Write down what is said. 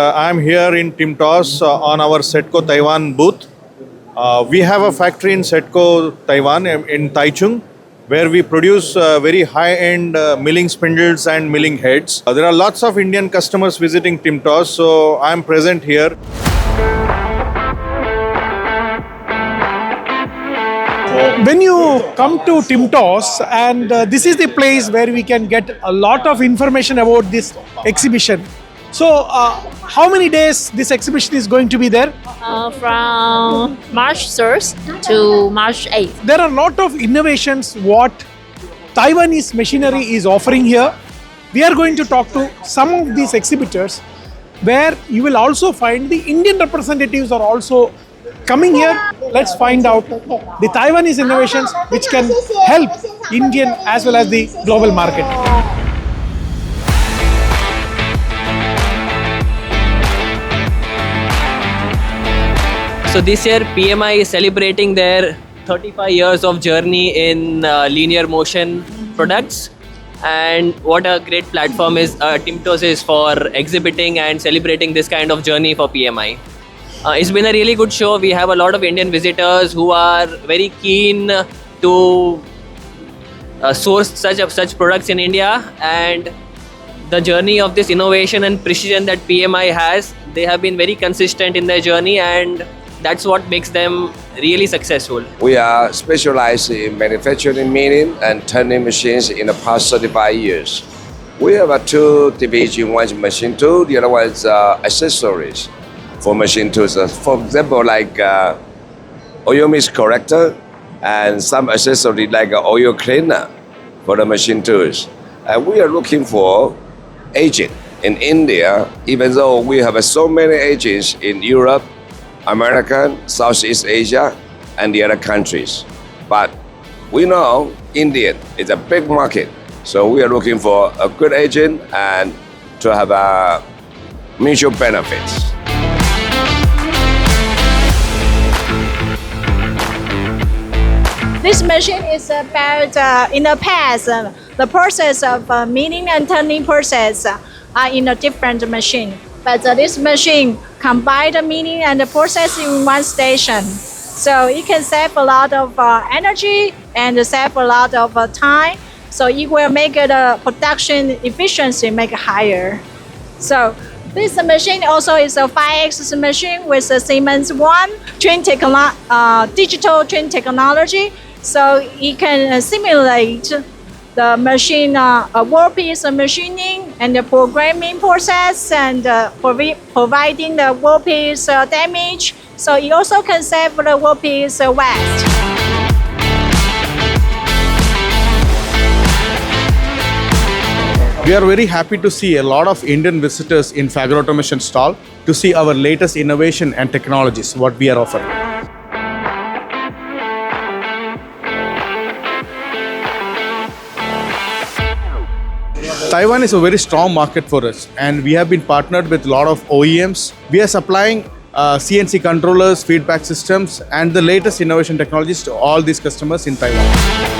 I'm here in TIMTOS on our Setco Taiwan booth. We have a factory in Setco Taiwan in Taichung where we produce very high-end milling spindles and milling heads. There are lots of Indian customers visiting TIMTOS, so I'm present here. When you come to TIMTOS, and this is the place where we can get a lot of information about this exhibition. So, how many days this exhibition is going to be there? From March 3rd to March 8th. There are a lot of innovations what Taiwanese machinery is offering here. We are going to talk to some of these exhibitors where you will also find the Indian representatives are also coming here. Let's find out the Taiwanese innovations which can help Indian as well as the global market. So this year PMI is celebrating their 35 years of journey in linear motion products, and what a great platform is TIMTOS is for exhibiting and celebrating this kind of journey for PMI. It's been a really good show. We have a lot of Indian visitors who are very keen to source such products in India, and the journey of this innovation and precision that PMI has, they have been very consistent in their journey, and that's what makes them really successful. We are specialized in manufacturing milling and turning machines in the past 35 years. We have two divisions, one is machine tool, the other one is accessories for machine tools. For example, like oil mix corrector and some accessories like oil cleaner for the machine tools. And we are looking for agents in India, even though we have so many agents in Europe, America, Southeast Asia, and the other countries. But we know India is a big market, so we are looking for a good agent and to have a mutual benefits. This machine is about, in the past, the process of milling and turning process are in a different machine. But this machine combines the milling and the process in one station. So it can save a lot of energy and save a lot of time. So it will make the production efficiency make higher. So this machine also is a 5X machine with a Siemens 1 digital twin technology. So it can simulate the machine workpiece machining and the programming process and providing the workpiece damage. So it also can save the workpiece waste. We are very happy to see a lot of Indian visitors in Factory Automation stall to see our latest innovation and technologies, what we are offering. Taiwan is a very strong market for us, and we have been partnered with a lot of OEMs. We are supplying CNC controllers, feedback systems, and the latest innovation technologies to all these customers in Taiwan.